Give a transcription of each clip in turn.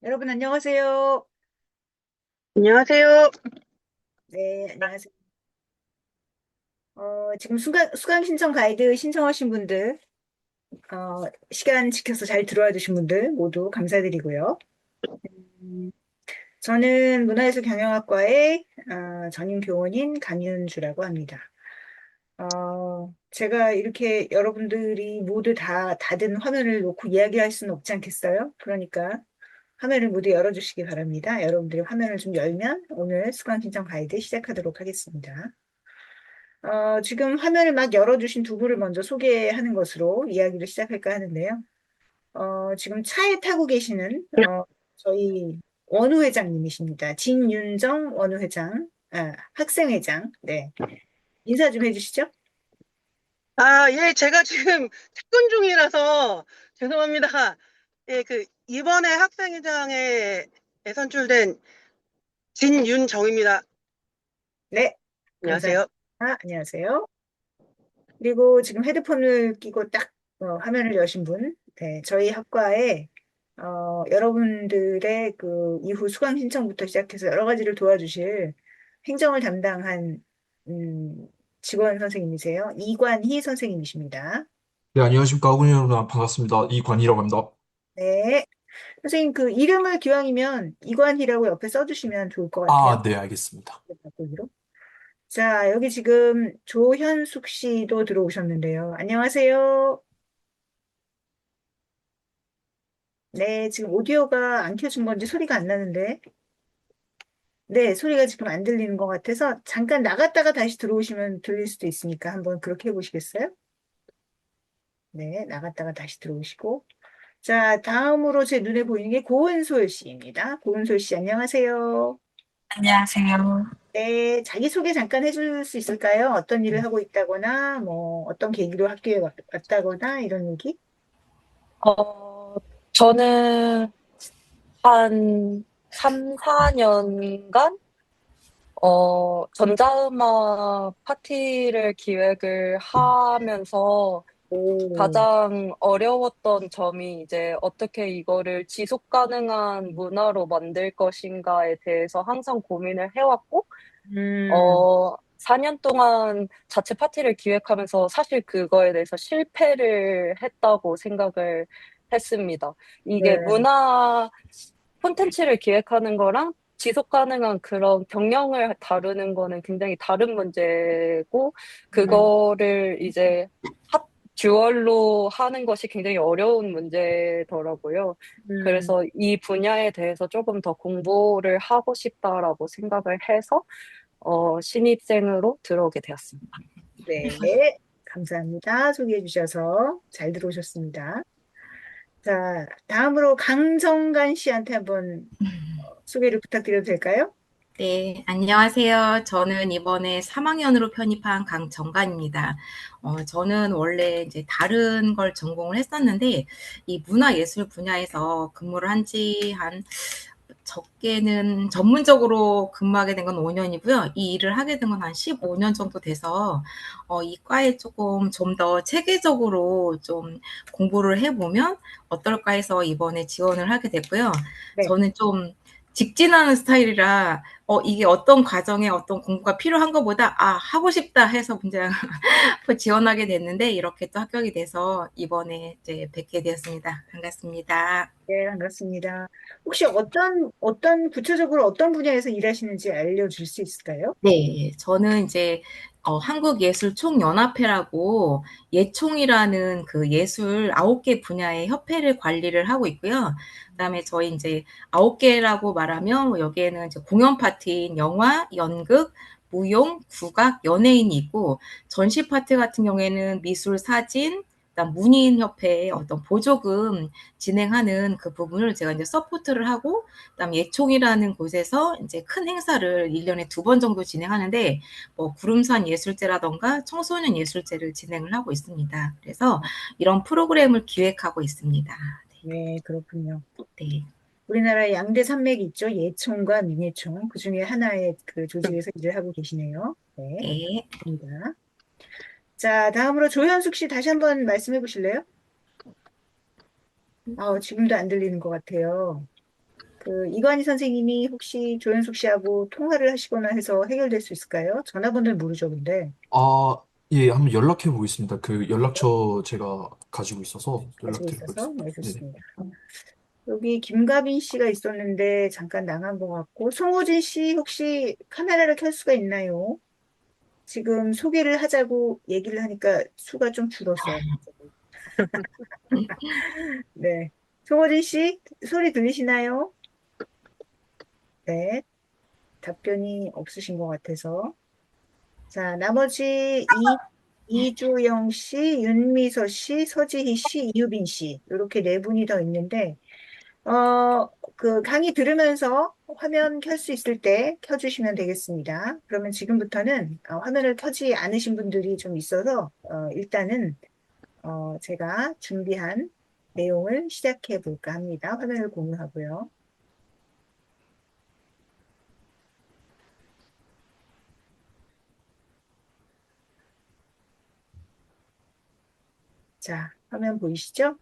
여러분 안녕하세요. 안녕하세요. 네, 안녕하세요. 지금 수강 신청 가이드 신청하신 분들, 시간 지켜서 잘 들어와 주신 분들 모두 감사드리고요. 음, 저는 문화예술 경영학과의 전임 교원인 강윤주라고 합니다. 제가 이렇게 여러분들이 모두 다 닫은 화면을 놓고 이야기할 수는 없지 않겠어요? 그러니까 화면을 모두 열어주시기 바랍니다. 여러분들이 화면을 좀 열면 오늘 수강 신청 가이드 시작하도록 하겠습니다. 지금 화면을 막 열어주신 두 분을 먼저 소개하는 것으로 이야기를 시작할까 하는데요. 지금 차에 타고 계시는 저희 원우 회장님이십니다. 진윤정 원우 회장, 학생회장. 네, 인사 좀 해주시죠. 예, 제가 지금 출근 중이라서 죄송합니다. 예, 이번에 학생회장에 선출된 진윤정입니다. 네, 감사합니다. 안녕하세요. 안녕하세요. 그리고 지금 헤드폰을 끼고 딱 화면을 여신 분, 네, 저희 학과에 여러분들의 그 이후 수강 신청부터 시작해서 여러 가지를 도와주실 행정을 담당한 음, 직원 선생님이세요. 이관희 선생님이십니다. 네, 안녕하십니까. 학우님 여러분, 반갑습니다. 이관희라고 합니다. 네, 선생님 그 이름을 기왕이면 이관희라고 옆에 써주시면 좋을 것 같아요. 네, 알겠습니다. 거기로. 자, 여기 지금 조현숙 씨도 들어오셨는데요. 안녕하세요. 네, 지금 오디오가 안 켜진 건지 소리가 안 나는데. 네, 소리가 지금 안 들리는 것 같아서 잠깐 나갔다가 다시 들어오시면 들릴 수도 있으니까 한번 그렇게 해보시겠어요? 네, 나갔다가 다시 들어오시고. 자, 다음으로 제 눈에 보이는 게 고은솔 씨입니다. 고은솔 씨, 안녕하세요. 안녕하세요. 네, 자기소개 잠깐 해줄 수 있을까요? 어떤 일을 하고 있다거나, 뭐, 어떤 계기로 학교에 왔다거나, 이런 얘기? 어, 저는 한 3, 4년간, 전자음악 파티를 기획을 하면서 오, 가장 어려웠던 점이 이제 어떻게 이거를 지속 가능한 문화로 만들 것인가에 대해서 항상 고민을 해왔고, 음, 4년 동안 자체 파티를 기획하면서 사실 그거에 대해서 실패를 했다고 생각을 했습니다. 이게 네, 문화 콘텐츠를 기획하는 거랑 지속 가능한 그런 경영을 다루는 거는 굉장히 다른 문제고, 음, 그거를 이제 듀얼로 하는 것이 굉장히 어려운 문제더라고요. 음, 그래서 이 분야에 대해서 조금 더 공부를 하고 싶다라고 생각을 해서 신입생으로 들어오게 되었습니다. 네. 감사합니다. 소개해 주셔서 잘 들어오셨습니다. 자, 다음으로 강정관 씨한테 한번 소개를 부탁드려도 될까요? 네, 안녕하세요. 저는 이번에 3학년으로 편입한 강정관입니다. 저는 원래 이제 다른 걸 전공을 했었는데, 이 문화예술 분야에서 근무를 한 지 한, 적게는 전문적으로 근무하게 된 건 5년이고요. 이 일을 하게 된 건 한 15년 정도 돼서, 이 과에 조금 좀 더 체계적으로 좀 공부를 해보면 어떨까 해서 이번에 지원을 하게 됐고요. 네. 저는 좀 직진하는 스타일이라 이게 어떤 과정에 어떤 공부가 필요한 것보다 하고 싶다 해서 그냥 지원하게 됐는데 이렇게 또 합격이 돼서 이번에 이제 뵙게 되었습니다. 반갑습니다. 네, 반갑습니다. 혹시 구체적으로 어떤 분야에서 일하시는지 알려줄 수 있을까요? 네, 저는 이제 한국예술총연합회라고 예총이라는 그 예술 9개 분야의 협회를 관리를 하고 있고요. 그다음에 저희 이제 9개라고 말하면 여기에는 이제 공연 파트인 영화, 연극, 무용, 국악, 연예인이 있고 전시 파트 같은 경우에는 미술, 사진, 그다음 문인협회의 어떤 보조금 진행하는 그 부분을 제가 이제 서포트를 하고 그다음 예총이라는 곳에서 이제 큰 행사를 1년에 2번 정도 진행하는데 뭐 구름산 예술제라던가 청소년 예술제를 진행을 하고 있습니다. 그래서 이런 프로그램을 기획하고 있습니다. 네, 그렇군요. 네. 우리나라에 양대 산맥이 있죠. 예총과 민예총. 그 중에 하나의 그 조직에서 일을 하고 계시네요. 네, 네. 입니다. 자, 다음으로 조현숙 씨 다시 한번 말씀해 보실래요? 지금도 안 들리는 것 같아요. 이관희 선생님이 혹시 조현숙 씨하고 통화를 하시거나 해서 해결될 수 있을까요? 전화번호를 모르죠, 근데. 아, 예, 한번 연락해 보겠습니다. 그 연락처 제가 가지고 있어서 가지고 연락드려 있어서. 보겠습니다. 네, 네네. 좋습니다. 여기 김가빈 씨가 있었는데 잠깐 나간 것 같고, 송호진 씨 혹시 카메라를 켤 수가 있나요? 지금 소개를 하자고 얘기를 하니까 수가 좀 줄었어요. 네. 송호진 씨, 소리 들리시나요? 네. 답변이 없으신 것 같아서. 자, 나머지 이주영 씨, 윤미서 씨, 서지희 씨, 이유빈 씨. 이렇게 네 분이 더 있는데, 강의 들으면서 화면 켤 수 있을 때 켜주시면 되겠습니다. 그러면 지금부터는 화면을 켜지 않으신 분들이 좀 있어서, 일단은, 제가 준비한 내용을 시작해 볼까 합니다. 화면을 공유하고요. 자, 화면 보이시죠?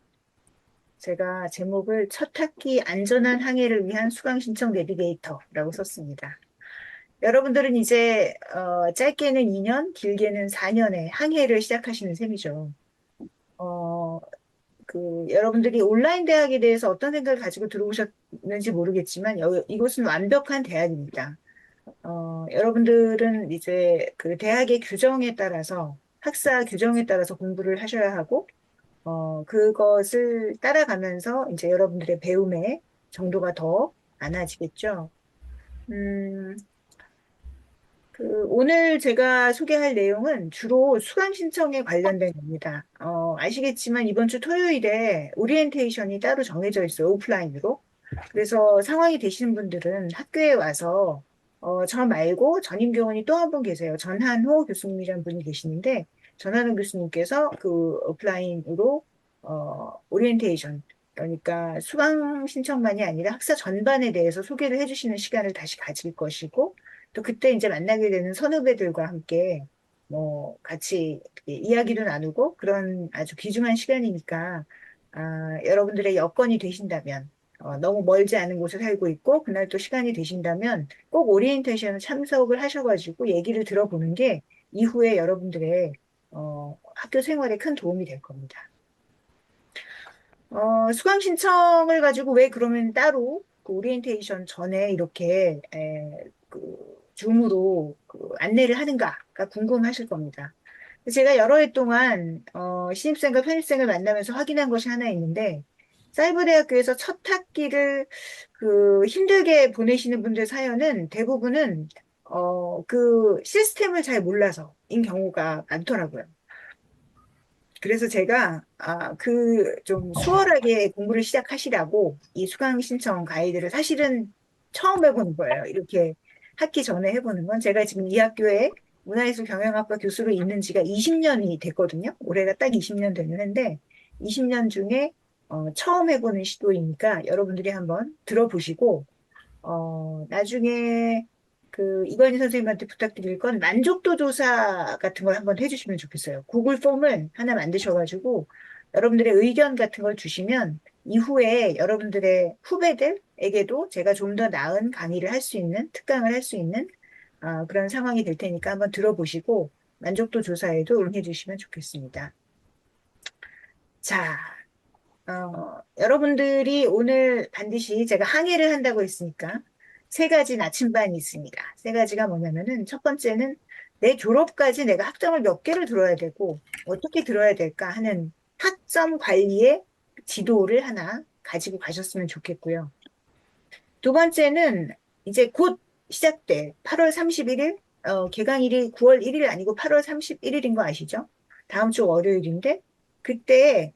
제가 제목을 첫 학기 안전한 항해를 위한 수강 신청 내비게이터라고 썼습니다. 여러분들은 이제 짧게는 2년, 길게는 4년의 항해를 시작하시는 셈이죠. 어, 여러분들이 온라인 대학에 대해서 어떤 생각을 가지고 들어오셨는지 모르겠지만 이곳은 완벽한 대학입니다. 여러분들은 이제 그 대학의 규정에 따라서 학사 규정에 따라서 공부를 하셔야 하고 그것을 따라가면서 이제 여러분들의 배움의 정도가 더 많아지겠죠. 음, 오늘 제가 소개할 내용은 주로 수강 신청에 관련된 겁니다. 아시겠지만 이번 주 토요일에 오리엔테이션이 따로 정해져 있어요. 오프라인으로. 그래서 상황이 되시는 분들은 학교에 와서 저 말고 전임 교원이 또 한 분 계세요. 전한호 교수님이라는 분이 계시는데 전한호 교수님께서 그 오프라인으로 오리엔테이션 그러니까 수강 신청만이 아니라 학사 전반에 대해서 소개를 해주시는 시간을 다시 가질 것이고 또 그때 이제 만나게 되는 선후배들과 함께 뭐 같이 이렇게 이야기도 나누고 그런 아주 귀중한 시간이니까 여러분들의 여건이 되신다면 너무 멀지 않은 곳에 살고 있고 그날 또 시간이 되신다면 꼭 오리엔테이션 참석을 하셔가지고 얘기를 들어보는 게 이후에 여러분들의 학교 생활에 큰 도움이 될 겁니다. 수강 신청을 가지고 왜 그러면 따로 그 오리엔테이션 전에 이렇게 줌으로 안내를 하는가가 궁금하실 겁니다. 제가 여러 해 동안 신입생과 편입생을 만나면서 확인한 것이 하나 있는데 사이버대학교에서 첫 학기를 힘들게 보내시는 분들 사연은 대부분은 그 시스템을 잘 몰라서인 경우가 많더라고요. 그래서 제가 좀 수월하게 공부를 시작하시라고 이 수강 신청 가이드를 사실은 처음 해보는 거예요. 이렇게 학기 전에 해보는 건 제가 지금 이 학교에 문화예술 경영학과 교수로 있는 지가 20년이 됐거든요. 올해가 딱 20년 됐는데 20년 중에 처음 해보는 시도이니까 여러분들이 한번 들어보시고 나중에 이관희 선생님한테 부탁드릴 건 만족도 조사 같은 걸 한번 해주시면 좋겠어요. 구글 폼을 하나 만드셔가지고 여러분들의 의견 같은 걸 주시면 이후에 여러분들의 후배들에게도 제가 좀 더 나은 강의를 할 수 있는, 특강을 할 수 있는 그런 상황이 될 테니까 한번 들어보시고 만족도 조사에도 응해 주시면 좋겠습니다. 자, 여러분들이 오늘 반드시 제가 항해를 한다고 했으니까 세 가지 나침반이 있습니다. 세 가지가 뭐냐면은 첫 번째는 내 졸업까지 내가 학점을 몇 개를 들어야 되고 어떻게 들어야 될까 하는 학점 관리의 지도를 하나 가지고 가셨으면 좋겠고요. 두 번째는 이제 곧 시작돼. 8월 31일, 개강일이 9월 1일 아니고 8월 31일인 거 아시죠? 다음 주 월요일인데, 그때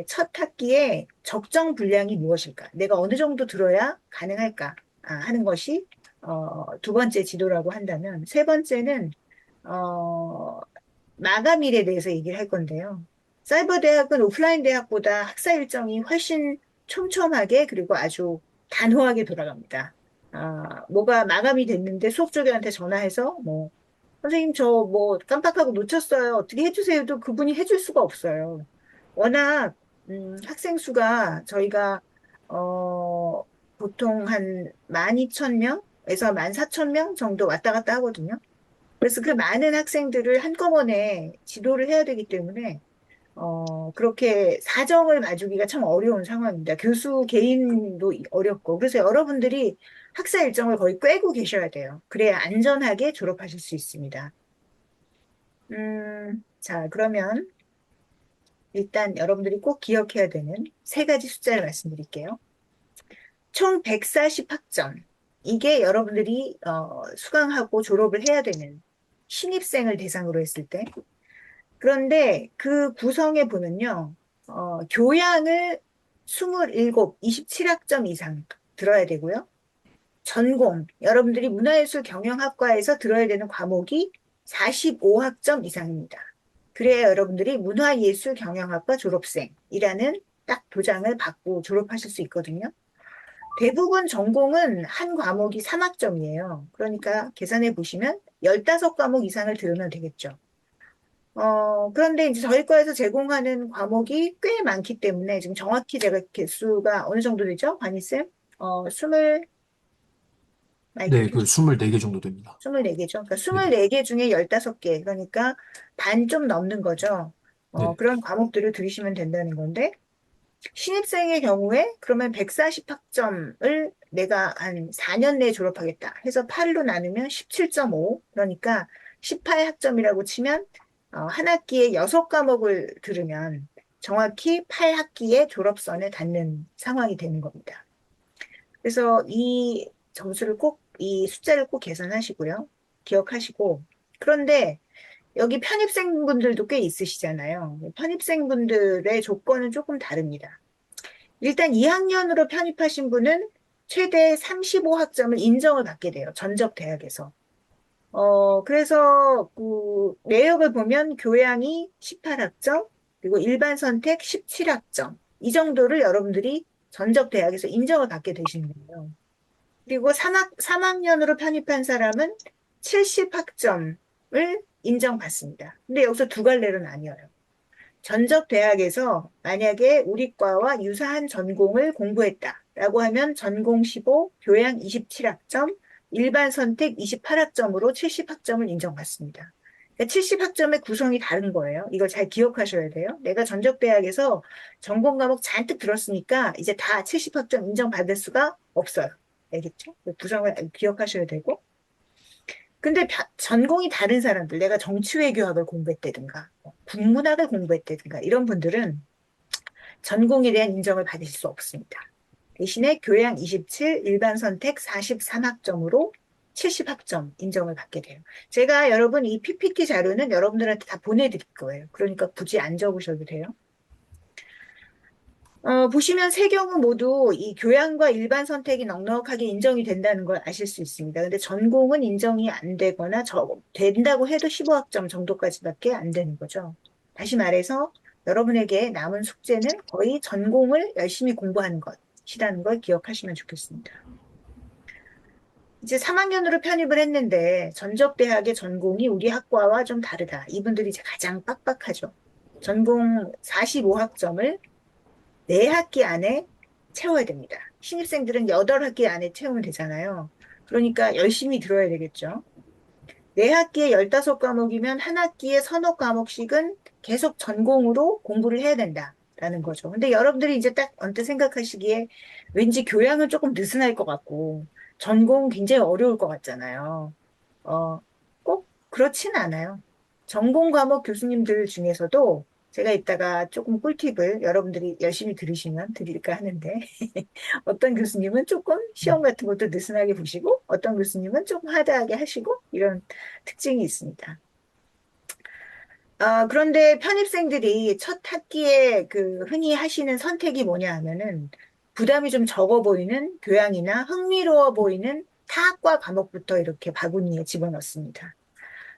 첫 학기에 적정 분량이 무엇일까? 내가 어느 정도 들어야 가능할까? 하는 것이 두 번째 지도라고 한다면, 세 번째는 어, 마감일에 대해서 얘기를 할 건데요. 사이버 대학은 오프라인 대학보다 학사 일정이 훨씬 촘촘하게 그리고 아주 단호하게 돌아갑니다. 뭐가 마감이 됐는데 수업 조교한테 전화해서 뭐 선생님 저 뭐 깜빡하고 놓쳤어요. 어떻게 해주세요도 그분이 해줄 수가 없어요. 워낙 학생 수가 저희가 어, 보통 한 12,000명에서 14,000명 정도 왔다 갔다 하거든요. 그래서 그 많은 학생들을 한꺼번에 지도를 해야 되기 때문에 그렇게 사정을 봐주기가 참 어려운 상황입니다. 교수 개인도 어렵고. 그래서 여러분들이 학사 일정을 거의 꿰고 계셔야 돼요. 그래야 안전하게 졸업하실 수 있습니다. 자, 그러면 일단 여러분들이 꼭 기억해야 되는 세 가지 숫자를 말씀드릴게요. 총 140학점. 이게 여러분들이 수강하고 졸업을 해야 되는 신입생을 대상으로 했을 때. 그런데 그 구성에 보면요. 교양을 27, 27학점 이상 들어야 되고요. 전공, 여러분들이 문화예술 경영학과에서 들어야 되는 과목이 45학점 이상입니다. 그래야 여러분들이 문화예술 경영학과 졸업생이라는 딱 도장을 받고 졸업하실 수 있거든요. 대부분 전공은 한 과목이 3학점이에요. 그러니까 계산해 보시면 15과목 이상을 들으면 되겠죠. 그런데 이제 저희 과에서 제공하는 과목이 꽤 많기 때문에 지금 정확히 제가 개수가 어느 정도 되죠? 관희쌤? 20, 마이크 네, 그 24개 정도 됩니다. 24개죠. 그러니까 네네. 24개 중에 15개. 그러니까 반 좀 넘는 거죠. 네. 그런 과목들을 들으시면 된다는 건데, 신입생의 경우에 그러면 140학점을 내가 한 4년 내에 졸업하겠다 해서 8로 나누면 17.5. 그러니까 18학점이라고 치면 한 학기에 6과목을 들으면 정확히 8학기에 졸업선에 닿는 상황이 되는 겁니다. 그래서 이 점수를 꼭, 이 숫자를 꼭 계산하시고요. 기억하시고. 그런데 여기 편입생분들도 꽤 있으시잖아요. 편입생분들의 조건은 조금 다릅니다. 일단 2학년으로 편입하신 분은 최대 35학점을 인정을 받게 돼요. 전적 대학에서. 그래서 그 내역을 보면 교양이 18학점, 그리고 일반 선택 17학점. 이 정도를 여러분들이 전적 대학에서 인정을 받게 되시는 거예요. 그리고 3학년으로 편입한 사람은 70학점을 인정받습니다. 근데 여기서 두 갈래로 나뉘어요. 전적 대학에서 만약에 우리 과와 유사한 전공을 공부했다라고 하면 전공 15, 교양 27학점, 일반 선택 28학점으로 70학점을 인정받습니다. 그러니까 70학점의 구성이 다른 거예요. 이걸 잘 기억하셔야 돼요. 내가 전적 대학에서 전공 과목 잔뜩 들었으니까 이제 다 70학점 인정받을 수가 없어요. 알겠죠? 그 구성을 기억하셔야 되고. 근데 전공이 다른 사람들, 내가 정치외교학을 공부했다든가, 국문학을 공부했다든가, 이런 분들은 전공에 대한 인정을 받으실 수 없습니다. 대신에 교양 27, 일반 선택 43학점으로 70학점 인정을 받게 돼요. 제가 여러분 이 PPT 자료는 여러분들한테 다 보내드릴 거예요. 그러니까 굳이 안 적으셔도 돼요. 보시면 세 경우 모두 이 교양과 일반 선택이 넉넉하게 인정이 된다는 걸 아실 수 있습니다. 근데 전공은 인정이 안 되거나 된다고 해도 15학점 정도까지밖에 안 되는 거죠. 다시 말해서 여러분에게 남은 숙제는 거의 전공을 열심히 공부하는 것이라는 걸 기억하시면 좋겠습니다. 이제 3학년으로 편입을 했는데 전적대학의 전공이 우리 학과와 좀 다르다. 이분들이 이제 가장 빡빡하죠. 전공 45학점을 4학기 안에 채워야 됩니다. 신입생들은 8학기 안에 채우면 되잖아요. 그러니까 열심히 들어야 되겠죠. 4학기에 15과목이면 한 학기에 서너 과목씩은 계속 전공으로 공부를 해야 된다라는 거죠. 근데 여러분들이 이제 딱 언뜻 생각하시기에 왠지 교양은 조금 느슨할 것 같고 전공 굉장히 어려울 것 같잖아요. 꼭 그렇진 않아요. 전공 과목 교수님들 중에서도 제가 이따가 조금 꿀팁을 여러분들이 열심히 들으시면 드릴까 하는데 어떤 교수님은 조금 시험 같은 것도 느슨하게 보시고 어떤 교수님은 조금 하드하게 하시고 이런 특징이 있습니다. 그런데 편입생들이 첫 학기에 그 흔히 하시는 선택이 뭐냐 하면은 부담이 좀 적어 보이는 교양이나 흥미로워 보이는 타학과 과목부터 이렇게 바구니에 집어넣습니다.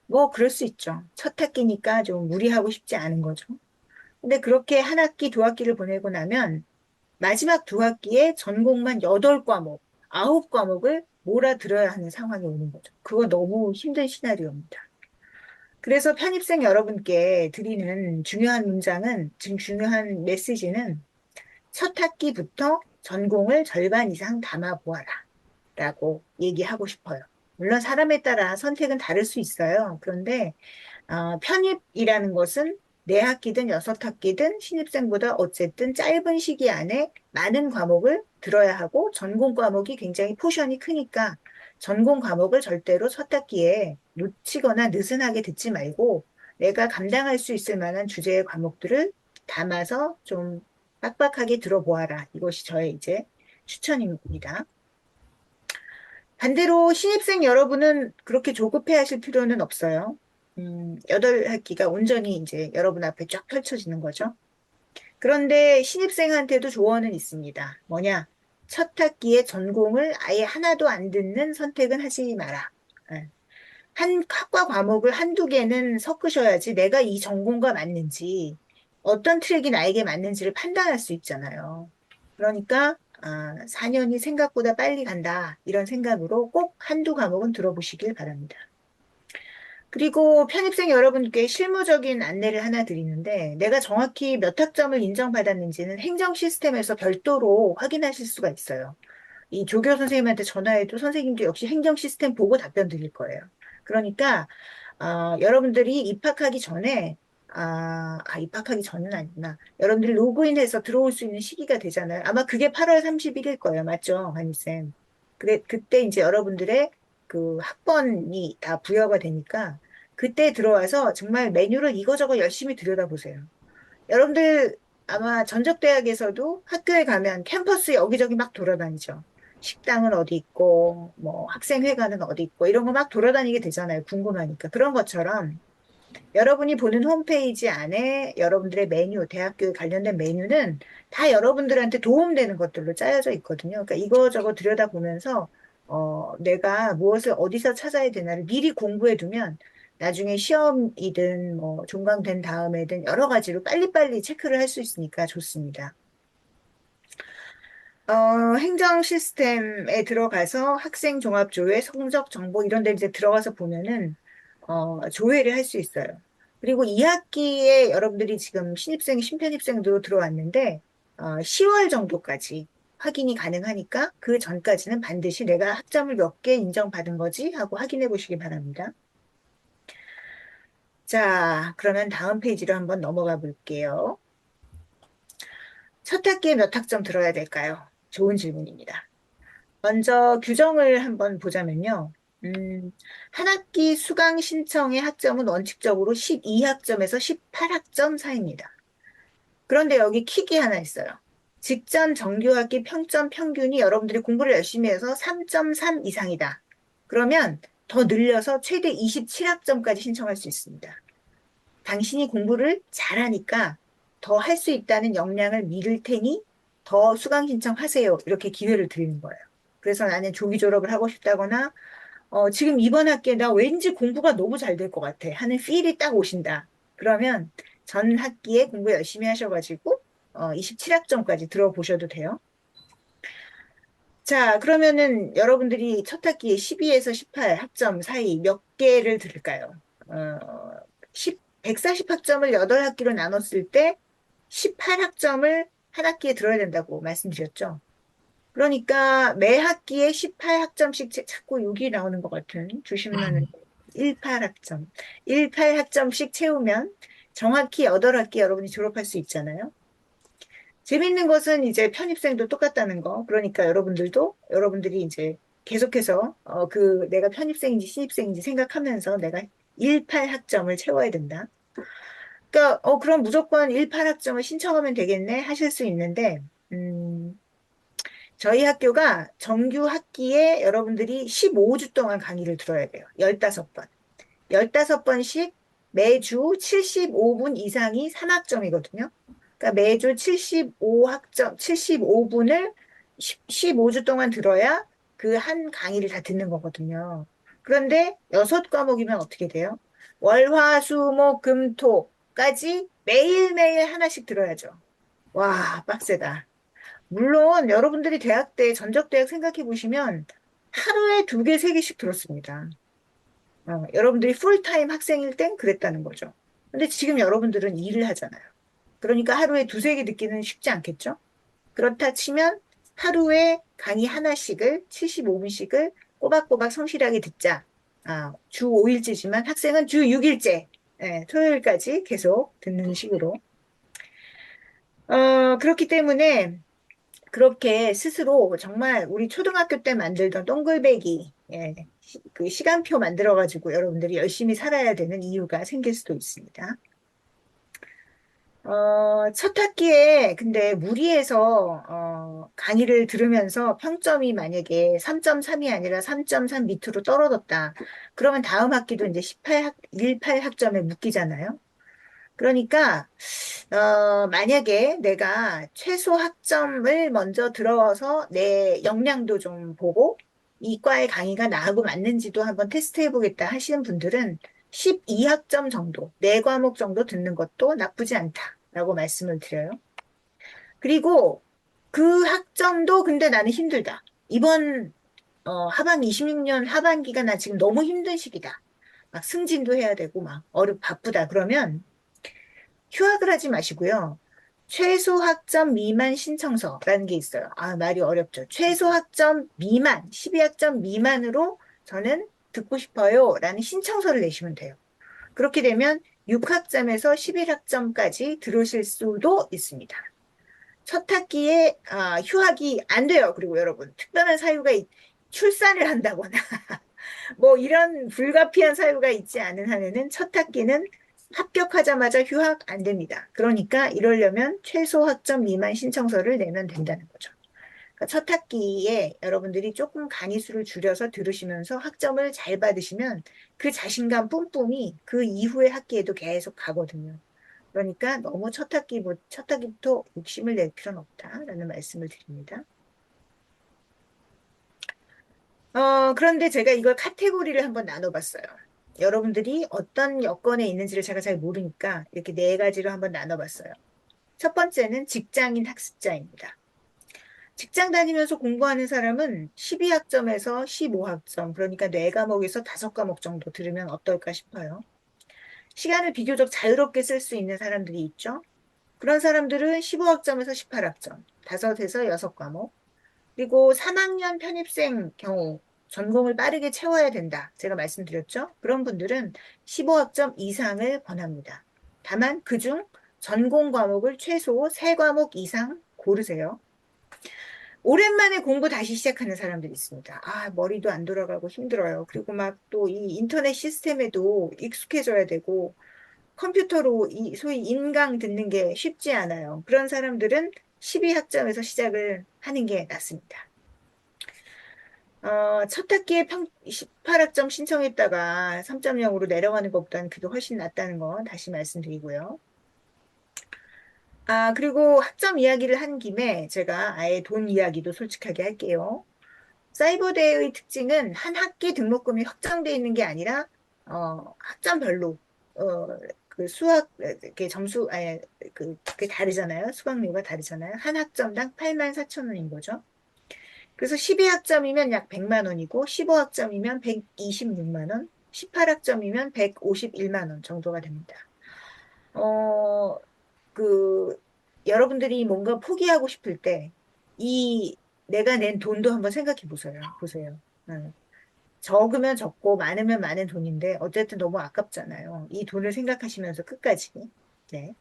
뭐 그럴 수 있죠. 첫 학기니까 좀 무리하고 싶지 않은 거죠. 근데 그렇게 한 학기, 두 학기를 보내고 나면 마지막 두 학기에 전공만 8과목, 9과목을 몰아들어야 하는 상황이 오는 거죠. 그거 너무 힘든 시나리오입니다. 그래서 편입생 여러분께 드리는 중요한 문장은, 지금 중요한 메시지는 첫 학기부터 전공을 절반 이상 담아보아라 라고 얘기하고 싶어요. 물론 사람에 따라 선택은 다를 수 있어요. 그런데 편입이라는 것은 네 학기든 여섯 학기든 신입생보다 어쨌든 짧은 시기 안에 많은 과목을 들어야 하고 전공 과목이 굉장히 포션이 크니까 전공 과목을 절대로 첫 학기에 놓치거나 느슨하게 듣지 말고 내가 감당할 수 있을 만한 주제의 과목들을 담아서 좀 빡빡하게 들어보아라. 이것이 저의 이제 추천입니다. 반대로 신입생 여러분은 그렇게 조급해 하실 필요는 없어요. 8학기가 온전히 이제 여러분 앞에 쫙 펼쳐지는 거죠. 그런데 신입생한테도 조언은 있습니다. 뭐냐? 첫 학기에 전공을 아예 하나도 안 듣는 선택은 하지 마라. 예. 한 학과 과목을 한두 개는 섞으셔야지 내가 이 전공과 맞는지, 어떤 트랙이 나에게 맞는지를 판단할 수 있잖아요. 그러니까 4년이 생각보다 빨리 간다. 이런 생각으로 꼭 한두 과목은 들어보시길 바랍니다. 그리고 편입생 여러분께 실무적인 안내를 하나 드리는데 내가 정확히 몇 학점을 인정받았는지는 행정 시스템에서 별도로 확인하실 수가 있어요. 이 조교 선생님한테 전화해도 선생님도 역시 행정 시스템 보고 답변 드릴 거예요. 그러니까 여러분들이 입학하기 전에 입학하기 전은 아니구나. 여러분들이 로그인해서 들어올 수 있는 시기가 되잖아요. 아마 그게 8월 31일 거예요. 맞죠, 한이쌤? 그래, 그때 이제 여러분들의 그 학번이 다 부여가 되니까 그때 들어와서 정말 메뉴를 이거저거 열심히 들여다보세요. 여러분들 아마 전적대학에서도 학교에 가면 캠퍼스 여기저기 막 돌아다니죠. 식당은 어디 있고, 뭐 학생회관은 어디 있고, 이런 거 막 돌아다니게 되잖아요. 궁금하니까. 그런 것처럼 여러분이 보는 홈페이지 안에 여러분들의 메뉴, 대학교에 관련된 메뉴는 다 여러분들한테 도움되는 것들로 짜여져 있거든요. 그러니까 이거저거 들여다보면서 내가 무엇을 어디서 찾아야 되나를 미리 공부해 두면 나중에 시험이든 뭐 종강된 다음에든 여러 가지로 빨리빨리 체크를 할 수 있으니까 좋습니다. 행정 시스템에 들어가서 학생 종합 조회, 성적 정보 이런 데 이제 들어가서 보면은 조회를 할 수 있어요. 그리고 2학기에 여러분들이 지금 신입생, 신편입생도 들어왔는데 10월 정도까지 확인이 가능하니까 그 전까지는 반드시 내가 학점을 몇 개 인정받은 거지 하고 확인해 보시기 바랍니다. 자, 그러면 다음 페이지로 한번 넘어가 볼게요. 첫 학기에 몇 학점 들어야 될까요? 좋은 질문입니다. 먼저 규정을 한번 보자면요. 한 학기 수강 신청의 학점은 원칙적으로 12학점에서 18학점 사이입니다. 그런데 여기 킥이 하나 있어요. 직전 정규학기 평점 평균이 여러분들이 공부를 열심히 해서 3.3 이상이다. 그러면 더 늘려서 최대 27학점까지 신청할 수 있습니다. 당신이 공부를 잘하니까 더 할 수 있다는 역량을 믿을 테니 더 수강 신청하세요. 이렇게 기회를 드리는 거예요. 그래서 나는 조기 졸업을 하고 싶다거나 지금 이번 학기에 나 왠지 공부가 너무 잘 될 것 같아 하는 필이 딱 오신다. 그러면 전 학기에 공부 열심히 하셔가지고 27학점까지 들어보셔도 돼요. 자, 그러면은 여러분들이 첫 학기에 12에서 18 학점 사이 몇 개를 들을까요? 140학점을 8학기로 나눴을 때 18학점을 한 학기에 들어야 된다고 말씀드렸죠. 그러니까 매 학기에 18학점씩 자꾸 6이 나오는 것 같은 조심하는 18학점. 18학점씩 채우면 정확히 8학기 여러분이 졸업할 수 있잖아요. 재밌는 것은 이제 편입생도 똑같다는 거. 그러니까 여러분들이 이제 계속해서 내가 편입생인지 신입생인지 생각하면서 내가 18학점을 채워야 된다. 그러니까 그럼 무조건 18학점을 신청하면 되겠네 하실 수 있는데 저희 학교가 정규 학기에 여러분들이 15주 동안 강의를 들어야 돼요. 15번. 15번씩 매주 75분 이상이 3학점이거든요. 그러니까 매주 75학점, 75분을 15주 동안 들어야 그 한 강의를 다 듣는 거거든요. 그런데 6과목이면 어떻게 돼요? 월, 화, 수, 목, 금, 토까지 매일매일 하나씩 들어야죠. 와, 빡세다. 물론 여러분들이 대학 때 전적대학 생각해 보시면 하루에 2개, 3개씩 들었습니다. 여러분들이 풀타임 학생일 땐 그랬다는 거죠. 근데 지금 여러분들은 일을 하잖아요. 그러니까 하루에 2, 3개 듣기는 쉽지 않겠죠? 그렇다 치면 하루에 강의 하나씩을 75분씩을 꼬박꼬박 성실하게 듣자. 주 5일째지만 학생은 주 6일째, 토요일까지 계속 듣는 식으로. 그렇기 때문에 그렇게 스스로 정말 우리 초등학교 때 만들던 동글배기, 그 시간표 만들어가지고 여러분들이 열심히 살아야 되는 이유가 생길 수도 있습니다. 첫 학기에 근데 무리해서 강의를 들으면서 평점이 만약에 3.3이 아니라 3.3 밑으로 떨어졌다. 그러면 다음 학기도 이제 18학점에 묶이잖아요. 그러니까 만약에 내가 최소 학점을 먼저 들어서 내 역량도 좀 보고 이과의 강의가 나하고 맞는지도 한번 테스트 해보겠다 하시는 분들은 12학점 정도, 4과목 정도 듣는 것도 나쁘지 않다라고 말씀을 드려요. 그리고 그 학점도 근데 나는 힘들다. 이번 하반기 26년 하반기가 나 지금 너무 힘든 시기다. 막 승진도 해야 되고 막 바쁘다. 그러면 휴학을 하지 마시고요. 최소 학점 미만 신청서라는 게 있어요. 말이 어렵죠. 최소 학점 미만, 12학점 미만으로 저는 듣고 싶어요. 라는 신청서를 내시면 돼요. 그렇게 되면 6학점에서 11학점까지 들으실 수도 있습니다. 첫 학기에 휴학이 안 돼요. 그리고 여러분, 특별한 사유가 출산을 한다거나 뭐 이런 불가피한 사유가 있지 않은 한에는 첫 학기는 합격하자마자 휴학 안 됩니다. 그러니까 이러려면 최소 학점 미만 신청서를 내면 된다는 거죠. 그러니까 첫 학기에 여러분들이 조금 강의 수를 줄여서 들으시면서 학점을 잘 받으시면 그 자신감 뿜뿜이 그 이후의 학기에도 계속 가거든요. 그러니까 너무 첫 학기부터 욕심을 낼 필요는 없다라는 말씀을 드립니다. 그런데 제가 이걸 카테고리를 한번 나눠봤어요. 여러분들이 어떤 여건에 있는지를 제가 잘 모르니까 이렇게 4가지로 한번 나눠봤어요. 첫 번째는 직장인 학습자입니다. 직장 다니면서 공부하는 사람은 12학점에서 15학점, 그러니까 4과목에서 5과목 정도 들으면 어떨까 싶어요. 시간을 비교적 자유롭게 쓸 수 있는 사람들이 있죠. 그런 사람들은 15학점에서 18학점, 5에서 6과목, 그리고 3학년 편입생 경우 전공을 빠르게 채워야 된다. 제가 말씀드렸죠? 그런 분들은 15학점 이상을 권합니다. 다만 그중 전공 과목을 최소 3과목 이상 고르세요. 오랜만에 공부 다시 시작하는 사람들이 있습니다. 머리도 안 돌아가고 힘들어요. 그리고 막 또 이 인터넷 시스템에도 익숙해져야 되고 컴퓨터로 소위 인강 듣는 게 쉽지 않아요. 그런 사람들은 12학점에서 시작을 하는 게 낫습니다. 첫 학기에 18학점 신청했다가 3.0으로 내려가는 것보다는 그게 훨씬 낫다는 거 다시 말씀드리고요. 그리고 학점 이야기를 한 김에 제가 아예 돈 이야기도 솔직하게 할게요. 사이버대의 특징은 한 학기 등록금이 확정되어 있는 게 아니라, 학점별로, 그 수학, 이렇게 점수, 그게 다르잖아요. 수강료가 다르잖아요. 한 학점당 84,000원인 거죠. 그래서 12학점이면 약 100만 원이고 15학점이면 126만 원, 18학점이면 151만 원 정도가 됩니다. 어, 여러분들이 뭔가 포기하고 싶을 때 내가 낸 돈도 한번 생각해 보세요. 적으면 적고 많으면 많은 돈인데 어쨌든 너무 아깝잖아요. 이 돈을 생각하시면서 끝까지. 네.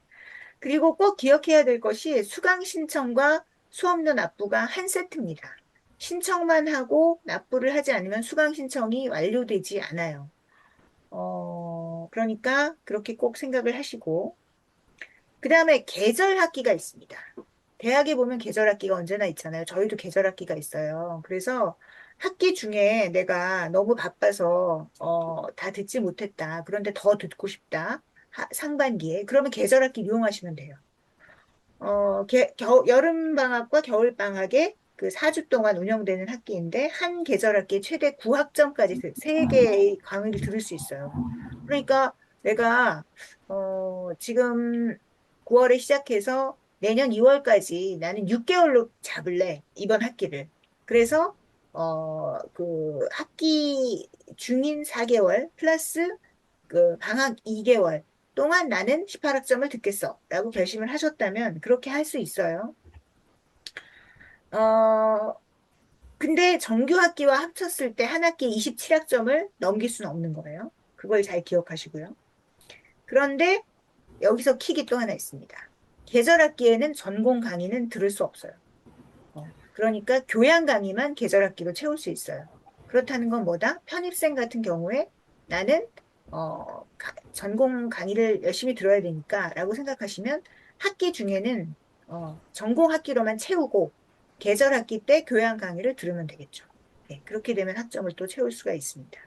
그리고 꼭 기억해야 될 것이 수강 신청과 수업료 납부가 한 세트입니다. 신청만 하고 납부를 하지 않으면 수강 신청이 완료되지 않아요. 그러니까 그렇게 꼭 생각을 하시고, 그 다음에 계절 학기가 있습니다. 대학에 보면 계절 학기가 언제나 있잖아요. 저희도 계절 학기가 있어요. 그래서 학기 중에 내가 너무 바빠서 다 듣지 못했다. 그런데 더 듣고 싶다. 상반기에. 그러면 계절 학기 이용하시면 돼요. 여름방학과 겨울방학에 그 4주 동안 운영되는 학기인데, 한 계절 학기에 최대 9학점까지 3개의 강의를 들을 수 있어요. 그러니까 내가, 지금 9월에 시작해서 내년 2월까지 나는 6개월로 잡을래, 이번 학기를. 그래서, 학기 중인 4개월 플러스 그 방학 2개월 동안 나는 18학점을 듣겠어 라고 결심을 하셨다면 그렇게 할 수 있어요. 근데 정규 학기와 합쳤을 때 한 학기에 27학점을 넘길 수는 없는 거예요. 그걸 잘 기억하시고요. 그런데 여기서 킥이 또 하나 있습니다. 계절 학기에는 전공 강의는 들을 수 없어요. 그러니까 교양 강의만 계절 학기로 채울 수 있어요. 그렇다는 건 뭐다? 편입생 같은 경우에 나는 전공 강의를 열심히 들어야 되니까 라고 생각하시면 학기 중에는 전공 학기로만 채우고 계절 학기 때 교양 강의를 들으면 되겠죠. 네, 그렇게 되면 학점을 또 채울 수가 있습니다.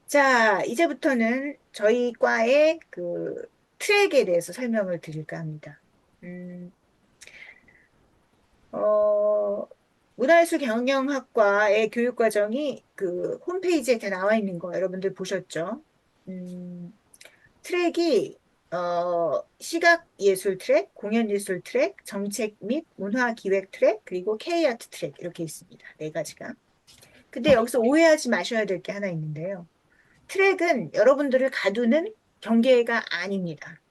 자, 이제부터는 저희 과의 그 트랙에 대해서 설명을 드릴까 합니다. 어, 문화예술 경영학과의 교육과정이 그 홈페이지에 다 나와 있는 거 여러분들 보셨죠? 트랙이 시각예술 트랙, 공연예술 트랙, 정책 및 문화기획 트랙, 그리고 K아트 트랙 이렇게 있습니다. 네 가지가. 근데 여기서 오해하지 마셔야 될 게 하나 있는데요. 트랙은 여러분들을 가두는 경계가 아닙니다.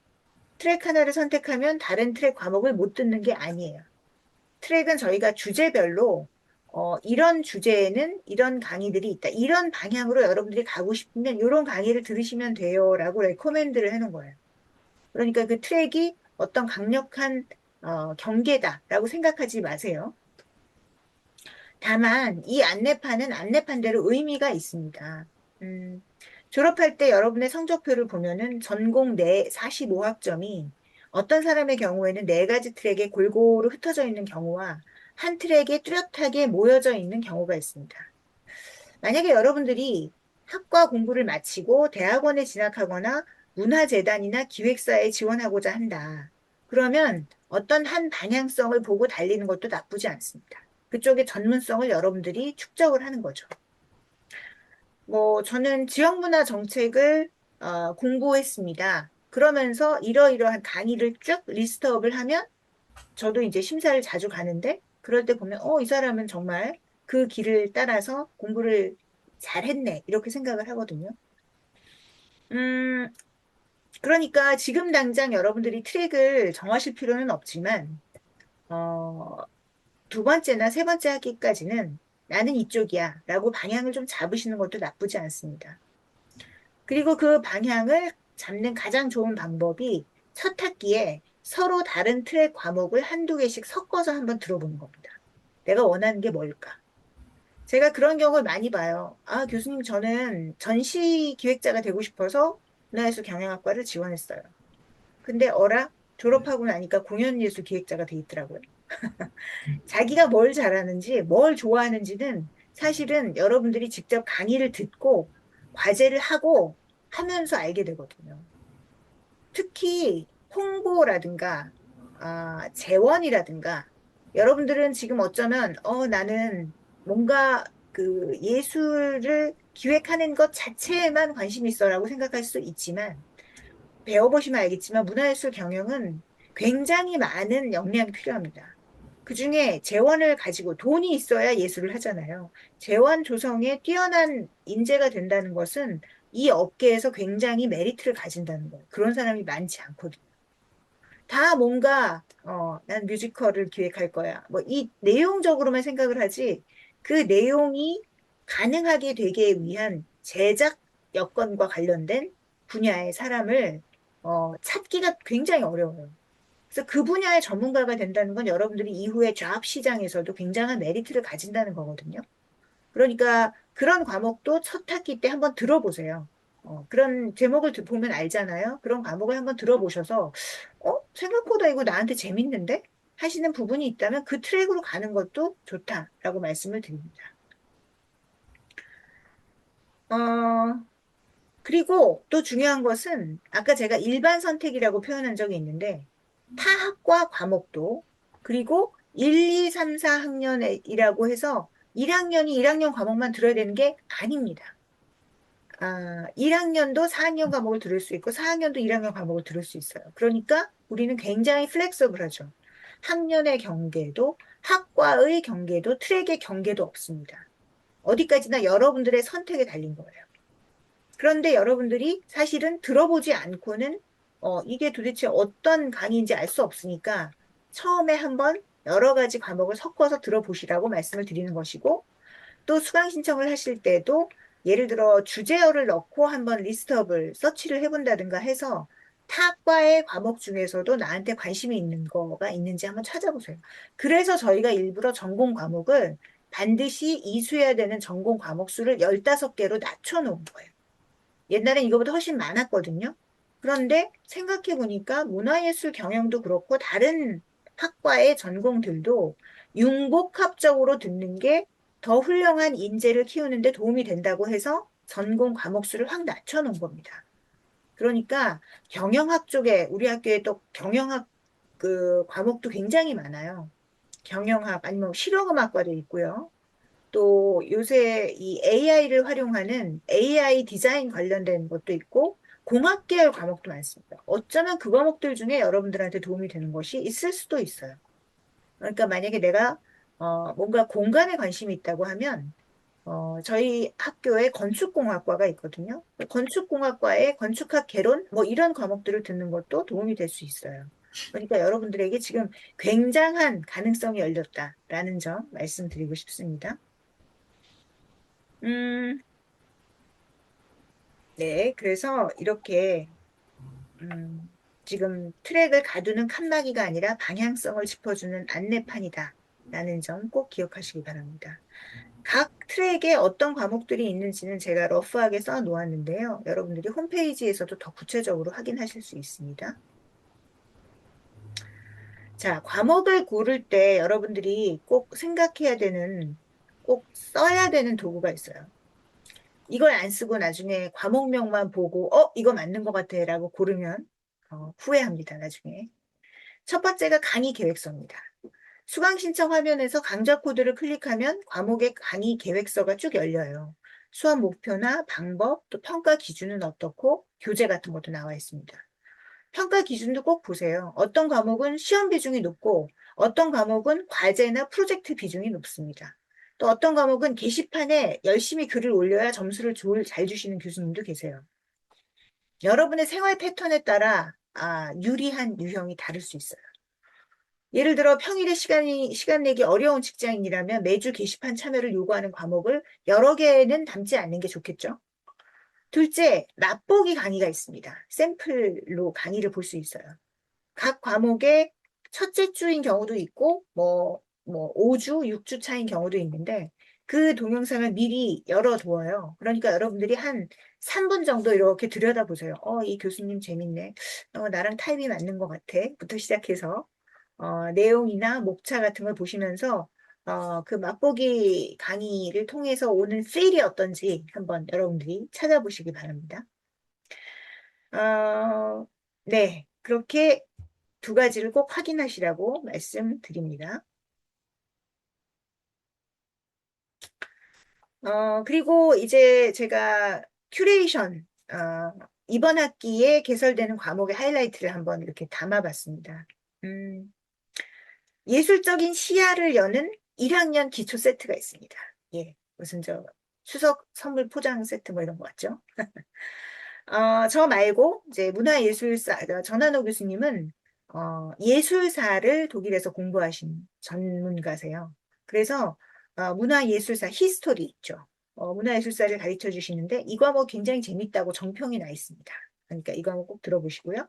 트랙 하나를 선택하면 다른 트랙 과목을 못 듣는 게 아니에요. 트랙은 저희가 주제별로 이런 주제에는 이런 강의들이 있다. 이런 방향으로 여러분들이 가고 싶으면 이런 강의를 들으시면 돼요. 라고 레코멘드를 해놓은 거예요. 그러니까 그 트랙이 어떤 강력한 경계다라고 생각하지 마세요. 다만 이 안내판은 안내판대로 의미가 있습니다. 졸업할 때 여러분의 성적표를 보면은 전공 내 45학점이 어떤 사람의 경우에는 네 가지 트랙에 골고루 흩어져 있는 경우와 한 트랙에 뚜렷하게 모여져 있는 경우가 있습니다. 만약에 여러분들이 학과 공부를 마치고 대학원에 진학하거나 문화재단이나 기획사에 지원하고자 한다. 그러면 어떤 한 방향성을 보고 달리는 것도 나쁘지 않습니다. 그쪽의 전문성을 여러분들이 축적을 하는 거죠. 저는 지역문화 정책을 공부했습니다. 그러면서 이러이러한 강의를 쭉 리스트업을 하면 저도 이제 심사를 자주 가는데 그럴 때 보면 이 사람은 정말 그 길을 따라서 공부를 잘했네 이렇게 생각을 하거든요. 그러니까 지금 당장 여러분들이 트랙을 정하실 필요는 없지만 두 번째나 세 번째 학기까지는 나는 이쪽이야 라고 방향을 좀 잡으시는 것도 나쁘지 않습니다. 그리고 그 방향을 잡는 가장 좋은 방법이 첫 학기에 서로 다른 트랙 과목을 한두 개씩 섞어서 한번 들어보는 겁니다. 내가 원하는 게 뭘까? 제가 그런 경우를 많이 봐요. 아, 교수님, 저는 전시 기획자가 되고 싶어서 문화예술 경영학과를 지원했어요. 근데 졸업하고 나니까 공연예술 기획자가 돼 있더라고요. 자기가 뭘 잘하는지, 뭘 좋아하는지는 사실은 여러분들이 직접 강의를 듣고 과제를 하고 하면서 알게 되거든요. 특히 홍보라든가 재원이라든가 여러분들은 지금 어쩌면 나는 뭔가 그 예술을 기획하는 것 자체에만 관심이 있어라고 생각할 수 있지만 배워보시면 알겠지만 문화예술 경영은 굉장히 많은 역량이 필요합니다. 그중에 재원을 가지고 돈이 있어야 예술을 하잖아요. 재원 조성에 뛰어난 인재가 된다는 것은 이 업계에서 굉장히 메리트를 가진다는 거예요. 그런 사람이 많지 않거든요. 다 뭔가 난 뮤지컬을 기획할 거야. 이 내용적으로만 생각을 하지 그 내용이 가능하게 되기 위한 제작 여건과 관련된 분야의 사람을 찾기가 굉장히 어려워요. 그래서 그 분야의 전문가가 된다는 건 여러분들이 이후에 잡 시장에서도 굉장한 메리트를 가진다는 거거든요. 그러니까 그런 과목도 첫 학기 때 한번 들어보세요. 그런 제목을 보면 알잖아요. 그런 과목을 한번 들어보셔서, 생각보다 이거 나한테 재밌는데? 하시는 부분이 있다면 그 트랙으로 가는 것도 좋다라고 말씀을 드립니다. 그리고 또 중요한 것은 아까 제가 일반 선택이라고 표현한 적이 있는데 타학과 과목도 그리고 1, 2, 3, 4학년이라고 해서 1학년이 1학년 과목만 들어야 되는 게 아닙니다. 1학년도 4학년 과목을 들을 수 있고 4학년도 1학년 과목을 들을 수 있어요. 그러니까 우리는 굉장히 플렉서블하죠. 학년의 경계도 학과의 경계도 트랙의 경계도 없습니다. 어디까지나 여러분들의 선택에 달린 거예요. 그런데 여러분들이 사실은 들어보지 않고는 이게 도대체 어떤 강의인지 알 수 없으니까 처음에 한번 여러 가지 과목을 섞어서 들어보시라고 말씀을 드리는 것이고, 또 수강 신청을 하실 때도 예를 들어 주제어를 넣고 한번 리스트업을 서치를 해본다든가 해서 타과의 과목 중에서도 나한테 관심이 있는 거가 있는지 한번 찾아보세요. 그래서 저희가 일부러 전공 과목을 반드시 이수해야 되는 전공 과목 수를 15개로 낮춰놓은 거예요. 옛날엔 이거보다 훨씬 많았거든요. 그런데 생각해 보니까 문화예술 경영도 그렇고 다른 학과의 전공들도 융복합적으로 듣는 게 더 훌륭한 인재를 키우는 데 도움이 된다고 해서 전공 과목 수를 확 낮춰놓은 겁니다. 그러니까 경영학 쪽에 우리 학교에 또 경영학 그 과목도 굉장히 많아요. 경영학 아니면 실용음악과도 있고요. 또 요새 이 AI를 활용하는 AI 디자인 관련된 것도 있고 공학 계열 과목도 많습니다. 어쩌면 그 과목들 중에 여러분들한테 도움이 되는 것이 있을 수도 있어요. 그러니까 만약에 내가 뭔가 공간에 관심이 있다고 하면 저희 학교에 건축공학과가 있거든요. 건축공학과의 건축학 개론 뭐 이런 과목들을 듣는 것도 도움이 될 수 있어요. 그러니까 여러분들에게 지금 굉장한 가능성이 열렸다라는 점 말씀드리고 싶습니다. 네, 그래서 이렇게 지금 트랙을 가두는 칸막이가 아니라 방향성을 짚어주는 안내판이다라는 점 꼭 기억하시기 바랍니다. 각 트랙에 어떤 과목들이 있는지는 제가 러프하게 써 놓았는데요. 여러분들이 홈페이지에서도 더 구체적으로 확인하실 수 있습니다. 자, 과목을 고를 때 여러분들이 꼭 생각해야 되는, 꼭 써야 되는 도구가 있어요. 이걸 안 쓰고 나중에 과목명만 보고 이거 맞는 것 같아 라고 고르면 후회합니다. 나중에. 첫 번째가 강의 계획서입니다. 수강 신청 화면에서 강좌 코드를 클릭하면 과목의 강의 계획서가 쭉 열려요. 수업 목표나 방법, 또 평가 기준은 어떻고 교재 같은 것도 나와 있습니다. 평가 기준도 꼭 보세요. 어떤 과목은 시험 비중이 높고 어떤 과목은 과제나 프로젝트 비중이 높습니다. 또 어떤 과목은 게시판에 열심히 글을 올려야 점수를 잘 주시는 교수님도 계세요. 여러분의 생활 패턴에 따라 유리한 유형이 다를 수 있어요. 예를 들어 평일에 시간 내기 어려운 직장인이라면 매주 게시판 참여를 요구하는 과목을 여러 개는 담지 않는 게 좋겠죠. 둘째, 맛보기 강의가 있습니다. 샘플로 강의를 볼 수 있어요. 각 과목의 첫째 주인 경우도 있고, 5주, 6주 차인 경우도 있는데, 그 동영상을 미리 열어두어요. 그러니까 여러분들이 한 3분 정도 이렇게 들여다보세요. 이 교수님 재밌네. 나랑 타입이 맞는 것 같아. 부터 시작해서, 내용이나 목차 같은 걸 보시면서, 그 맛보기 강의를 통해서 오는 필이 어떤지 한번 여러분들이 찾아보시기 바랍니다. 네. 그렇게 두 가지를 꼭 확인하시라고 말씀드립니다. 그리고 이제 제가 큐레이션, 이번 학기에 개설되는 과목의 하이라이트를 한번 이렇게 담아봤습니다. 예술적인 시야를 여는 1학년 기초 세트가 있습니다. 예, 무슨 추석 선물 포장 세트 뭐 이런 거 같죠? 저 말고 이제 문화예술사 전한호 교수님은 예술사를 독일에서 공부하신 전문가세요. 그래서 문화예술사 히스토리 있죠. 문화예술사를 가르쳐 주시는데 이 과목 굉장히 재밌다고 정평이 나 있습니다. 그러니까 이 과목 꼭 들어보시고요.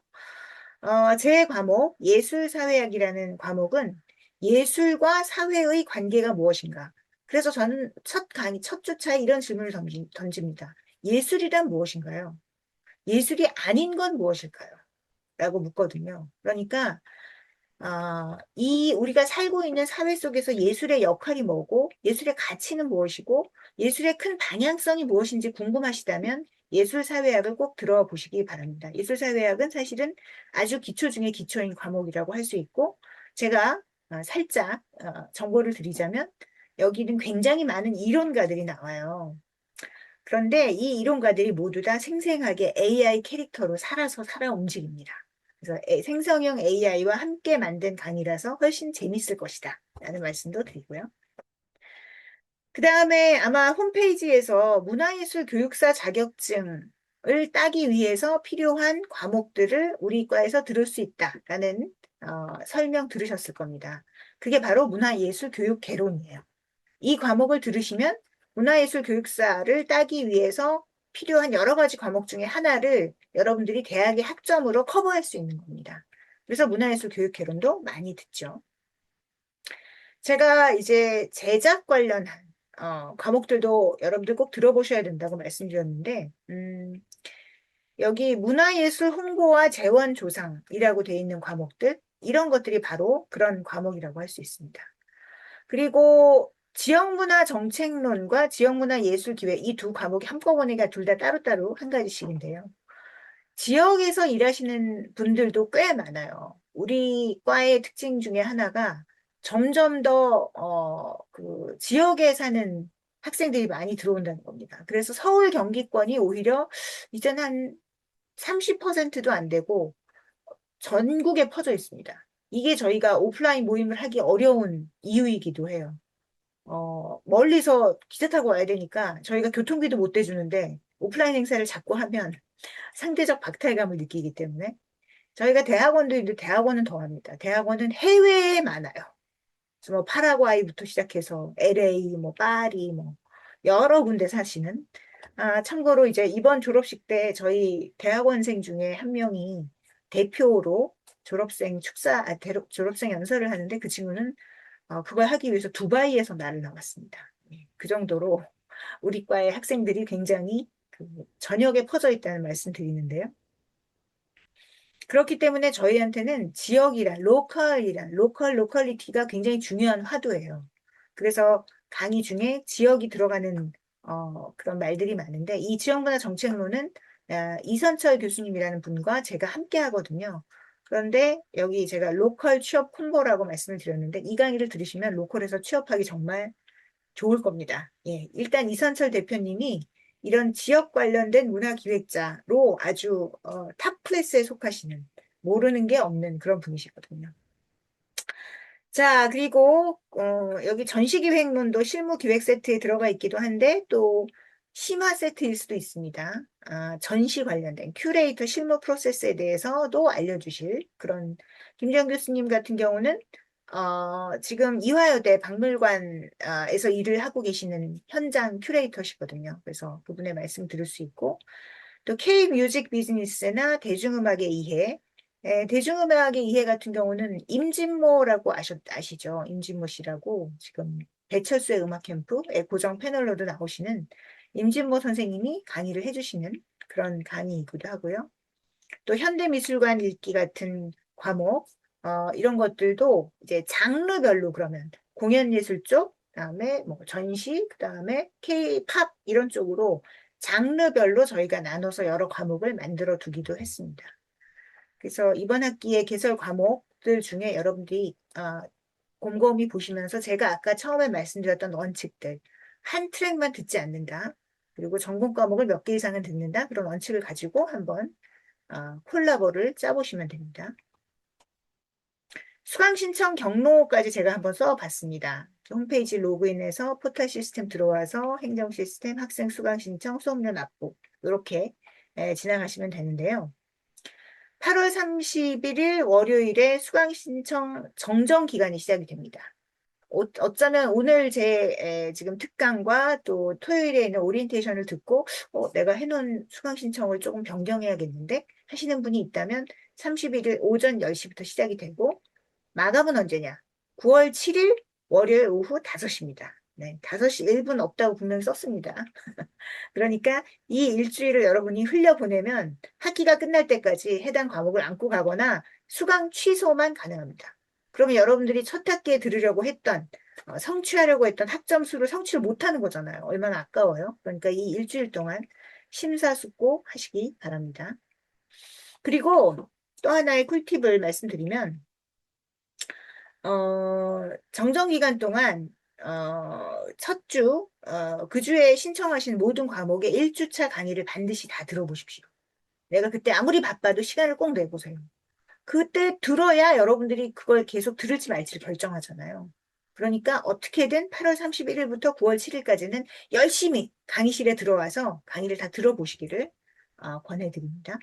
제 과목 예술사회학이라는 과목은 예술과 사회의 관계가 무엇인가. 그래서 저는 첫 강의, 첫 주차에 이런 질문을 던집니다. 예술이란 무엇인가요? 예술이 아닌 건 무엇일까요? 라고 묻거든요. 그러니까 우리가 살고 있는 사회 속에서 예술의 역할이 뭐고 예술의 가치는 무엇이고 예술의 큰 방향성이 무엇인지 궁금하시다면 예술사회학을 꼭 들어보시기 바랍니다. 예술사회학은 사실은 아주 기초 중에 기초인 과목이라고 할 수 있고 제가 살짝 정보를 드리자면 여기는 굉장히 많은 이론가들이 나와요. 그런데 이 이론가들이 모두 다 생생하게 AI 캐릭터로 살아 움직입니다. 그래서 생성형 AI와 함께 만든 강의라서 훨씬 재밌을 것이다 라는 말씀도 드리고요. 그 다음에 아마 홈페이지에서 문화예술 교육사 자격증을 따기 위해서 필요한 과목들을 우리 과에서 들을 수 있다라는 설명 들으셨을 겁니다. 그게 바로 문화예술교육개론이에요. 이 과목을 들으시면 문화예술교육사를 따기 위해서 필요한 여러 가지 과목 중에 하나를 여러분들이 대학의 학점으로 커버할 수 있는 겁니다. 그래서 문화예술교육개론도 많이 듣죠. 제가 이제 제작 관련한 과목들도 여러분들 꼭 들어보셔야 된다고 말씀드렸는데, 여기 문화예술 홍보와 재원 조상이라고 되어 있는 과목들, 이런 것들이 바로 그런 과목이라고 할 수 있습니다. 그리고 지역문화 정책론과 지역문화 예술기획 이 두 과목이 한꺼번에 둘 다 따로따로 한 가지씩인데요. 지역에서 일하시는 분들도 꽤 많아요. 우리 과의 특징 중에 하나가 점점 더, 그, 지역에 사는 학생들이 많이 들어온다는 겁니다. 그래서 서울 경기권이 오히려 이젠 한 30%도 안 되고 전국에 퍼져 있습니다. 이게 저희가 오프라인 모임을 하기 어려운 이유이기도 해요. 멀리서 기차 타고 와야 되니까 저희가 교통비도 못 대주는데 오프라인 행사를 자꾸 하면 상대적 박탈감을 느끼기 때문에 저희가 대학원도 있는데 대학원은 더합니다. 대학원은 해외에 많아요. 그래서 뭐 파라과이부터 시작해서 LA, 뭐 파리, 뭐 여러 군데 사시는. 참고로 이제 이번 졸업식 때 저희 대학원생 중에 한 명이 대표로 졸업생 연설을 하는데 그 친구는 그걸 하기 위해서 두바이에서 날을 나왔습니다. 그 정도로 우리 과의 학생들이 굉장히 그 전역에 퍼져 있다는 말씀 드리는데요. 그렇기 때문에 저희한테는 로컬리티가 굉장히 중요한 화두예요. 그래서 강의 중에 지역이 들어가는 그런 말들이 많은데 이 지역문화 정책론은 이선철 교수님이라는 분과 제가 함께 하거든요. 그런데 여기 제가 로컬 취업 콤보라고 말씀을 드렸는데 이 강의를 들으시면 로컬에서 취업하기 정말 좋을 겁니다. 예, 일단 이선철 대표님이 이런 지역 관련된 문화기획자로 아주 탑 클래스에 속하시는 모르는 게 없는 그런 분이시거든요. 자, 그리고 여기 전시기획론도 실무기획 세트에 들어가 있기도 한데 또 심화 세트일 수도 있습니다. 전시 관련된 큐레이터 실무 프로세스에 대해서도 알려주실 그런 김정 교수님 같은 경우는 지금 이화여대 박물관에서 일을 하고 계시는 현장 큐레이터시거든요. 그래서 그분의 말씀 들을 수 있고 또 K-뮤직 비즈니스나 대중음악의 이해 대중음악의 이해 같은 경우는 임진모라고 아시죠? 임진모 씨라고 지금 배철수의 음악 캠프의 고정 패널로도 나오시는 임진모 선생님이 강의를 해주시는 그런 강의이기도 하고요. 또 현대미술관 읽기 같은 과목, 이런 것들도 이제 장르별로 그러면 공연예술 쪽, 그다음에 뭐 전시, 그다음에 K-팝 이런 쪽으로 장르별로 저희가 나눠서 여러 과목을 만들어 두기도 했습니다. 그래서 이번 학기의 개설 과목들 중에 여러분들이 곰곰이 보시면서 제가 아까 처음에 말씀드렸던 원칙들 한 트랙만 듣지 않는다. 그리고 전공 과목을 몇 개 이상은 듣는다. 그런 원칙을 가지고 한번 콜라보를 짜보시면 됩니다. 수강 신청 경로까지 제가 한번 써봤습니다. 홈페이지 로그인해서 포털 시스템 들어와서 행정 시스템, 학생 수강 신청, 수업료 납부 이렇게 진행하시면 되는데요. 8월 31일 월요일에 수강 신청 정정 기간이 시작이 됩니다. 어쩌면 오늘 제 지금 특강과 또 토요일에 있는 오리엔테이션을 듣고 내가 해놓은 수강 신청을 조금 변경해야겠는데 하시는 분이 있다면 31일 오전 10시부터 시작이 되고 마감은 언제냐? 9월 7일 월요일 오후 5시입니다. 네, 5시 1분 없다고 분명히 썼습니다. 그러니까 이 일주일을 여러분이 흘려보내면 학기가 끝날 때까지 해당 과목을 안고 가거나 수강 취소만 가능합니다. 그러면 여러분들이 첫 학기에 들으려고 했던 성취하려고 했던 학점수를 성취를 못하는 거잖아요. 얼마나 아까워요. 그러니까 이 일주일 동안 심사숙고 하시기 바랍니다. 그리고 또 하나의 꿀팁을 말씀드리면 정정 기간 동안 첫 주, 그 주에 신청하신 모든 과목의 1주차 강의를 반드시 다 들어보십시오. 내가 그때 아무리 바빠도 시간을 꼭 내보세요. 그때 들어야 여러분들이 그걸 계속 들을지 말지를 결정하잖아요. 그러니까 어떻게든 8월 31일부터 9월 7일까지는 열심히 강의실에 들어와서 강의를 다 들어보시기를 권해드립니다.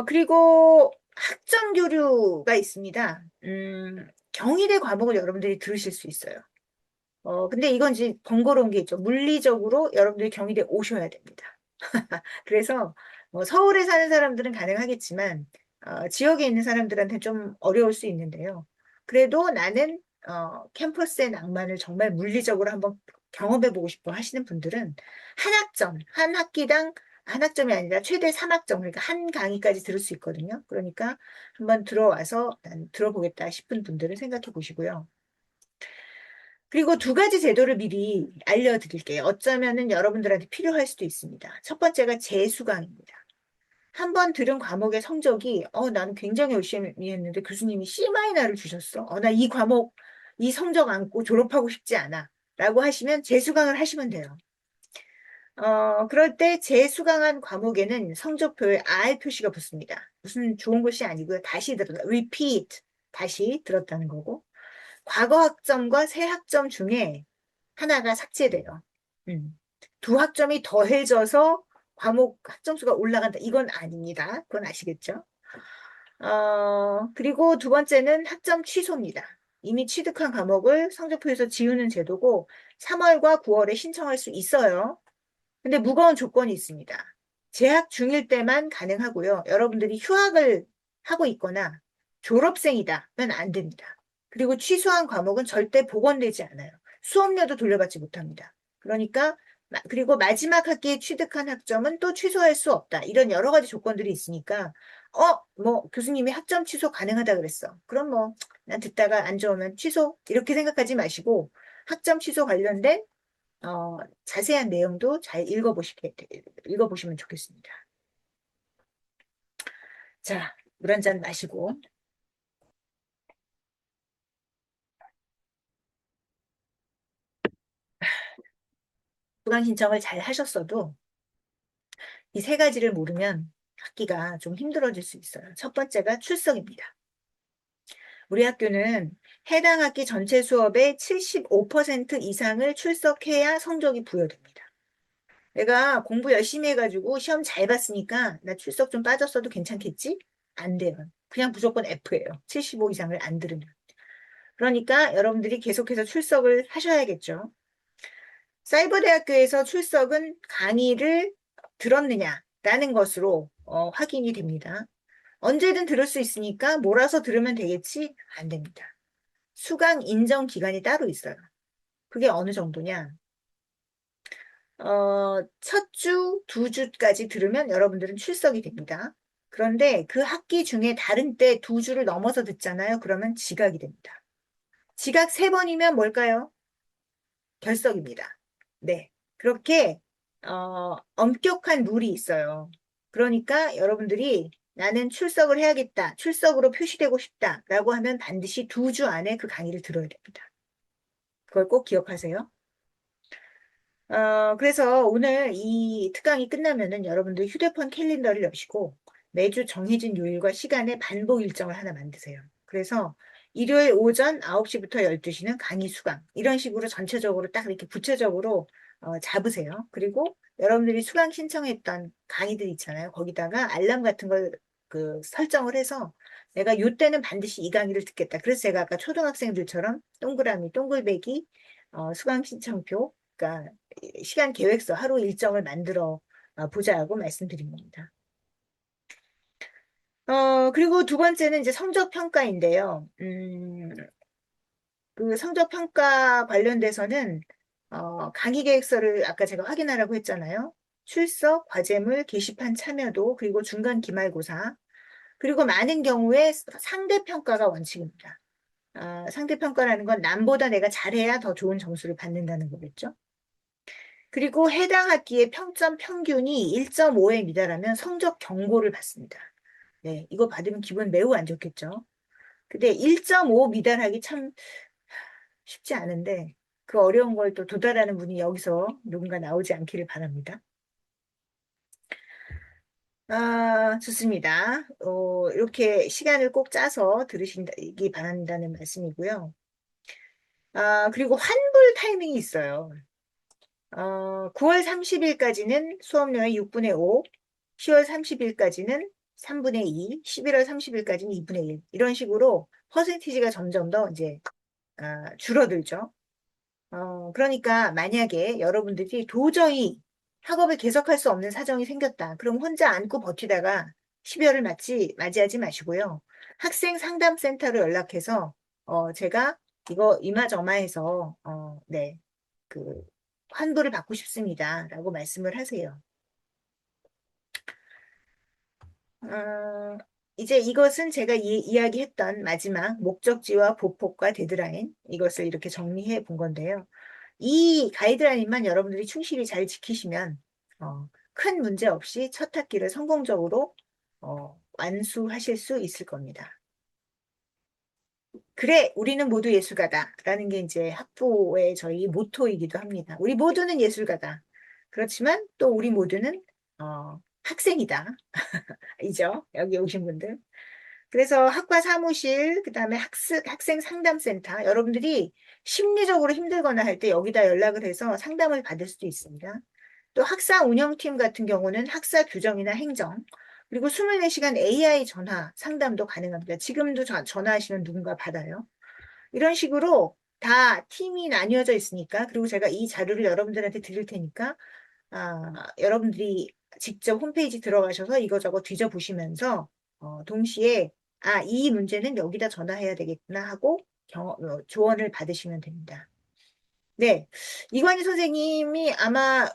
그리고 학점 교류가 있습니다. 경희대 과목을 여러분들이 들으실 수 있어요. 근데 이건 이제 번거로운 게 있죠. 물리적으로 여러분들이 경희대 오셔야 됩니다. 그래서 서울에 사는 사람들은 가능하겠지만 지역에 있는 사람들한테 좀 어려울 수 있는데요. 그래도 나는 캠퍼스의 낭만을 정말 물리적으로 한번 경험해보고 싶어 하시는 분들은 한 학점, 한 학기당 한 학점이 아니라 최대 3학점, 그러니까 한 강의까지 들을 수 있거든요. 그러니까 한번 들어와서 난 들어보겠다 싶은 분들은 생각해 보시고요. 그리고 두 가지 제도를 미리 알려드릴게요. 어쩌면은 여러분들한테 필요할 수도 있습니다. 첫 번째가 재수강입니다. 한 번 들은 과목의 성적이 나는 굉장히 열심히 했는데 교수님이 C-를 주셨어. 나 이 과목 이 성적 안고 졸업하고 싶지 않아. 라고 하시면 재수강을 하시면 돼요. 그럴 때 재수강한 과목에는 성적표에 R 표시가 붙습니다. 무슨 좋은 것이 아니고요. 다시 들었다. repeat. 다시 들었다는 거고. 과거 학점과 새 학점 중에 하나가 삭제돼요. 두 학점이 더해져서 과목 학점수가 올라간다. 이건 아닙니다. 그건 아시겠죠? 그리고 두 번째는 학점 취소입니다. 이미 취득한 과목을 성적표에서 지우는 제도고 3월과 9월에 신청할 수 있어요. 근데 무거운 조건이 있습니다. 재학 중일 때만 가능하고요. 여러분들이 휴학을 하고 있거나 졸업생이다면 안 됩니다. 그리고 취소한 과목은 절대 복원되지 않아요. 수업료도 돌려받지 못합니다. 그러니까 그리고 마지막 학기에 취득한 학점은 또 취소할 수 없다. 이런 여러 가지 조건들이 있으니까 뭐 교수님이 학점 취소 가능하다 그랬어. 그럼 뭐 난 듣다가 안 좋으면 취소 이렇게 생각하지 마시고 학점 취소 관련된 자세한 내용도 잘 읽어보시면 좋겠습니다. 자, 물 한 잔 마시고. 수강 신청을 잘 하셨어도 이 세 가지를 모르면 학기가 좀 힘들어질 수 있어요. 첫 번째가 출석입니다. 우리 학교는 해당 학기 전체 수업의 75% 이상을 출석해야 성적이 부여됩니다. 내가 공부 열심히 해가지고 시험 잘 봤으니까 나 출석 좀 빠졌어도 괜찮겠지? 안 돼요. 그냥 무조건 F예요. 75 이상을 안 들으면. 그러니까 여러분들이 계속해서 출석을 하셔야겠죠. 사이버대학교에서 출석은 강의를 들었느냐라는 것으로 확인이 됩니다. 언제든 들을 수 있으니까 몰아서 들으면 되겠지? 안 됩니다. 수강 인정 기간이 따로 있어요. 그게 어느 정도냐? 첫 주, 두 주까지 들으면 여러분들은 출석이 됩니다. 그런데 그 학기 중에 다른 때 두 주를 넘어서 듣잖아요. 그러면 지각이 됩니다. 지각 3번이면 뭘까요? 결석입니다. 네. 그렇게, 엄격한 룰이 있어요. 그러니까 여러분들이 나는 출석을 해야겠다. 출석으로 표시되고 싶다. 라고 하면 반드시 2주 안에 그 강의를 들어야 됩니다. 그걸 꼭 기억하세요. 그래서 오늘 이 특강이 끝나면은 여러분들 휴대폰 캘린더를 여시고 매주 정해진 요일과 시간에 반복 일정을 하나 만드세요. 그래서 일요일 오전 9시부터 12시는 강의 수강. 이런 식으로 전체적으로 딱 이렇게 구체적으로 잡으세요. 그리고 여러분들이 수강 신청했던 강의들 있잖아요. 거기다가 알람 같은 걸 설정을 해서 내가 요때는 반드시 이 강의를 듣겠다. 그래서 제가 아까 초등학생들처럼 동그라미, 동글배기, 수강 신청표, 그러니까 시간 계획서, 하루 일정을 만들어 보자고 말씀드린 겁니다. 그리고 두 번째는 이제 성적 평가인데요. 그 성적 평가 관련돼서는 강의 계획서를 아까 제가 확인하라고 했잖아요. 출석, 과제물, 게시판 참여도, 그리고 중간 기말고사, 그리고 많은 경우에 상대평가가 원칙입니다. 상대평가라는 건 남보다 내가 잘해야 더 좋은 점수를 받는다는 거겠죠. 그리고 해당 학기의 평점 평균이 1.5에 미달하면 성적 경고를 받습니다. 네, 이거 받으면 기분 매우 안 좋겠죠. 근데 1.5 미달하기 참 쉽지 않은데 그 어려운 걸 또 도달하는 분이 여기서 누군가 나오지 않기를 바랍니다. 좋습니다. 이렇게 시간을 꼭 짜서 들으시기 바란다는 말씀이고요. 그리고 환불 타이밍이 있어요. 9월 30일까지는 수업료의 6분의 5, 10월 30일까지는 3분의 2, 11월 30일까지는 2분의 1. 이런 식으로 퍼센티지가 점점 더 이제 줄어들죠. 그러니까 만약에 여러분들이 도저히 학업을 계속할 수 없는 사정이 생겼다. 그럼 혼자 안고 버티다가 12월을 맞이하지 마시고요. 학생 상담센터로 연락해서 제가 이거 이마저마해서 네, 그 환불을 받고 싶습니다라고 말씀을 하세요. 어, 이제 이것은 제가 이야기했던 마지막 목적지와 보폭과 데드라인 이것을 이렇게 정리해 본 건데요. 이 가이드라인만 여러분들이 충실히 잘 지키시면 큰 문제 없이 첫 학기를 성공적으로 완수하실 수 있을 겁니다. 그래, 우리는 모두 예술가다라는 게 이제 학부의 저희 모토이기도 합니다. 우리 모두는 예술가다. 그렇지만 또 우리 모두는 학생이다. 이죠? 여기 오신 분들. 그래서 학과 사무실, 그다음에 학생 상담센터, 여러분들이 심리적으로 힘들거나 할 때 여기다 연락을 해서 상담을 받을 수도 있습니다. 또 학사 운영팀 같은 경우는 학사 규정이나 행정, 그리고 24시간 AI 전화 상담도 가능합니다. 지금도 전화하시면 누군가 받아요. 이런 식으로 다 팀이 나뉘어져 있으니까, 그리고 제가 이 자료를 여러분들한테 드릴 테니까, 여러분들이 직접 홈페이지 들어가셔서 이거저거 뒤져보시면서, 동시에, 이 문제는 여기다 전화해야 되겠구나 하고 조언을 받으시면 됩니다. 네. 이관희 선생님이 아마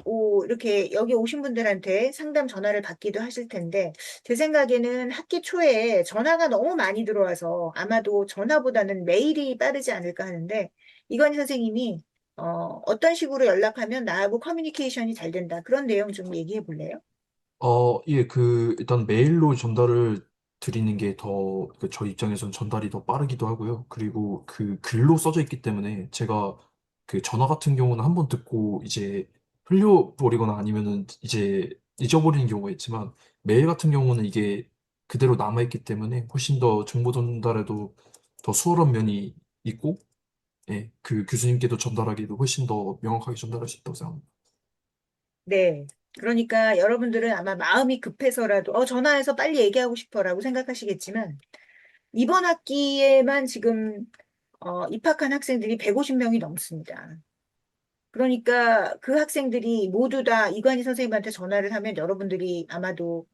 이렇게 여기 오신 분들한테 상담 전화를 받기도 하실 텐데, 제 생각에는 학기 초에 전화가 너무 많이 들어와서 아마도 전화보다는 메일이 빠르지 않을까 하는데, 이관희 선생님이 어떤 식으로 연락하면 나하고 커뮤니케이션이 잘 된다. 그런 내용 좀 얘기해 볼래요? 예, 일단 메일로 전달을 드리는 게 더, 저희 입장에서는 전달이 더 빠르기도 하고요. 그리고 그 글로 써져 있기 때문에 제가 그 전화 같은 경우는 한번 듣고 이제 흘려버리거나 아니면은 이제 잊어버리는 경우가 있지만 메일 같은 경우는 이게 그대로 남아있기 때문에 훨씬 더 정보 전달에도 더 수월한 면이 있고, 예, 그 교수님께도 전달하기도 훨씬 더 명확하게 전달할 수 있다고 생각합니다. 네. 그러니까 여러분들은 아마 마음이 급해서라도 전화해서 빨리 얘기하고 싶어라고 생각하시겠지만 이번 학기에만 지금 입학한 학생들이 150명이 넘습니다. 그러니까 그 학생들이 모두 다 이관희 선생님한테 전화를 하면 여러분들이 아마도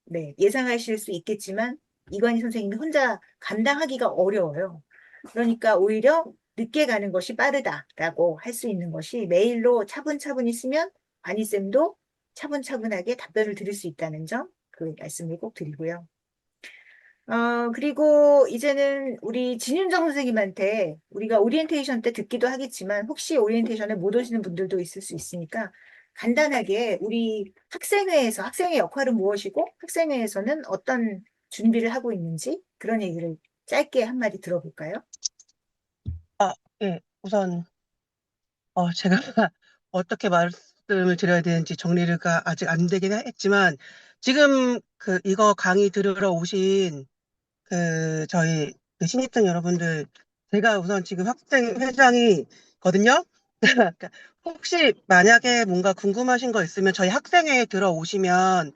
네, 예상하실 수 있겠지만 이관희 선생님이 혼자 감당하기가 어려워요. 그러니까 오히려 늦게 가는 것이 빠르다라고 할 수 있는 것이 메일로 차분차분히 쓰면 관희쌤도 차분차분하게 답변을 드릴 수 있다는 점, 그 말씀을 꼭 드리고요. 그리고 이제는 우리 진윤정 선생님한테 우리가 오리엔테이션 때 듣기도 하겠지만 혹시 오리엔테이션에 못 오시는 분들도 있을 수 있으니까 간단하게 우리 학생회에서 학생의 역할은 무엇이고 학생회에서는 어떤 준비를 하고 있는지 그런 얘기를 짧게 한마디 들어볼까요? 예, 우선 제가 어떻게 말씀을 드려야 되는지 정리가 아직 안 되긴 했지만 지금 이거 강의 들으러 오신 저희 신입생 여러분들, 제가 우선 지금 학생 회장이거든요. 그러니까 혹시 만약에 뭔가 궁금하신 거 있으면 저희 학생회에 들어오시면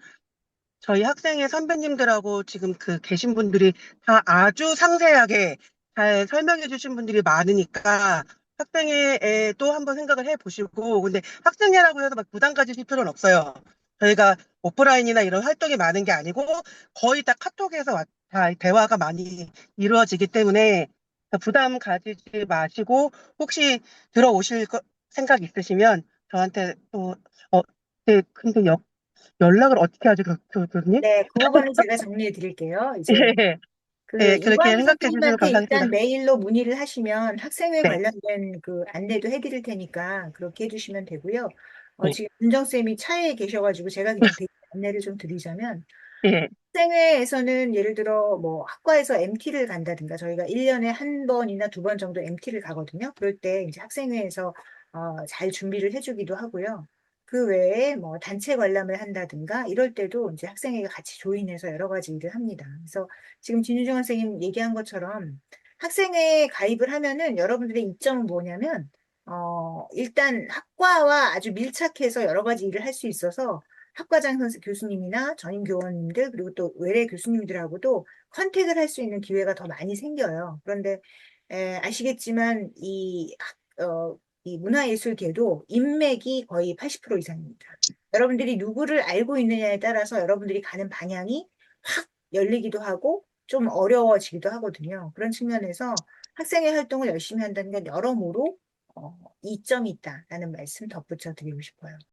저희 학생회 선배님들하고 지금 계신 분들이 다 아주 상세하게 잘 설명해 주신 분들이 많으니까 학생회에 또 한번 생각을 해 보시고, 근데 학생회라고 해서 막 부담 가지실 필요는 없어요. 저희가 오프라인이나 이런 활동이 많은 게 아니고 거의 다 카톡에서 다 대화가 많이 이루어지기 때문에 부담 가지지 마시고, 혹시 들어오실 생각 있으시면 저한테 또, 네, 근데 연락을 어떻게 하죠, 교수님? 네, 그 부분은 제가 정리해 드릴게요. 이제 예, 그 예, 그렇게 이관희 생각해 주시면 선생님한테 일단 감사하겠습니다. 메일로 문의를 하시면 학생회 네, 관련된 그 안내도 해드릴 테니까 그렇게 해주시면 되고요. 예, 지금 윤정쌤이 차에 계셔가지고 제가 그냥 대신 안내를 좀 드리자면 예, 학생회에서는 예를 들어 뭐 학과에서 MT를 간다든가 저희가 1년에 한 번이나 두 번 정도 MT를 가거든요. 그럴 때 이제 학생회에서 잘 준비를 해주기도 하고요. 그 외에 뭐 단체 관람을 한다든가 이럴 때도 이제 학생회가 같이 조인해서 여러 가지 일을 합니다. 그래서 지금 진유정 선생님 얘기한 것처럼 학생회에 가입을 하면은 여러분들의 이점은 뭐냐면 일단 학과와 아주 밀착해서 여러 가지 일을 할 수 있어서 학과장 교수님이나 전임 교원님들 그리고 또 외래 교수님들하고도 컨택을 할 수 있는 기회가 더 많이 생겨요. 그런데 아시겠지만 이 문화예술계도 인맥이 거의 80% 이상입니다. 여러분들이 누구를 알고 있느냐에 따라서 여러분들이 가는 방향이 확 열리기도 하고 좀 어려워지기도 하거든요. 그런 측면에서 학생의 활동을 열심히 한다는 건 여러모로 이점이 있다라는 말씀 덧붙여 드리고 싶어요.